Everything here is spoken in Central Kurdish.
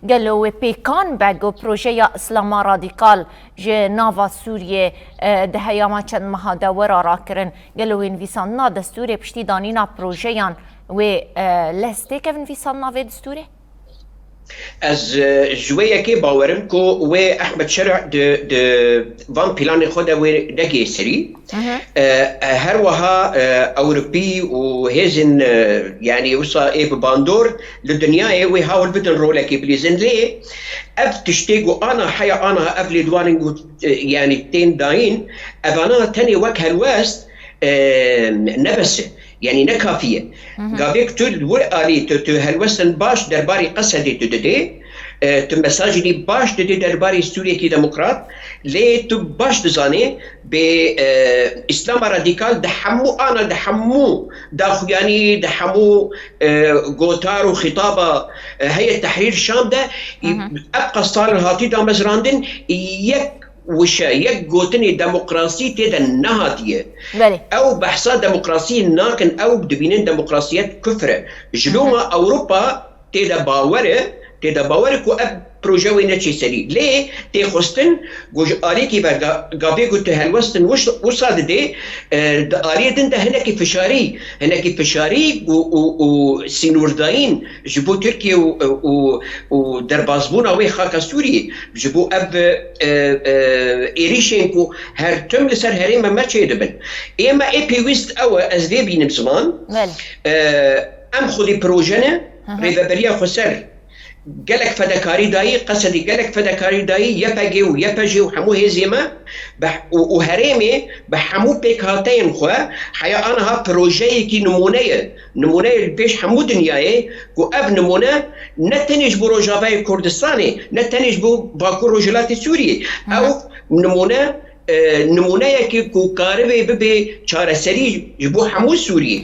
قالوا بيكان باگو پروژه اسلام رادیکال جه ناوا سوریه ده هیاما چند مها دورا را کرن قالوا انویساننا دستور پشتی دانینا پروژه یان و لسته که انویساننا و دستوره؟ از جویه که باورم که و احمد شرع ده وان پیلان خود و دگی سری هر وها اوروبی و هزن يعني وصا ايه بباندور للدنيا و هاول بدن رولك بليزن ليه اف تشتيقو انا حيا انا افلي دوانينغو يعني تين داين افانا تاني وجه الوست نبسه يعني نكافيه قابيك تل ورقالي هالوسن باش درباري قصدي تددي تمساجني باش تدي درباري سوريا كي ديمقراط لي باش تزاني بإسلام راديكال دحمو داخو يعني دحمو قوتار وخطابة هيئة تحرير الشام ده أبقى صار هاتي دا مزراندن يك وشا يك قوتني ديمقراطية تيدا نهاتية أو بحثا ديمقراطية ناكن أو بدبينين ديمقراطيات كفرة جلوما أوروبا تيدا باوره كو أب بروجوي نتشي سري ليه تخستن جوج آليكي بقابي قلت هالوستن وصاد دي آلية دنت هناك فشاري وسينورداين جبو تركيا ودربازبونا وي خاكا سوري جبو أب إيريشينكو هر تم لسر هريما ما تشي دبن إما إيبي ويست أو أزديبي نبزمان أم خودي بروجنا ريفابريا خسر قالك فدكاري داي قصدي قالك فدكاري داي يباجي وحمو هزيمة وهريمي بحمو بيكاتين خوا حيا أنا ها بروجي كي نمونية البيش حمو دنياي كو أب نمونة نتنج بو روجافاي كردستاني نتنج بو باكو روجلاتي سوري أو نمونة كي كو كاربي ببي چارسري جبو حمو سوري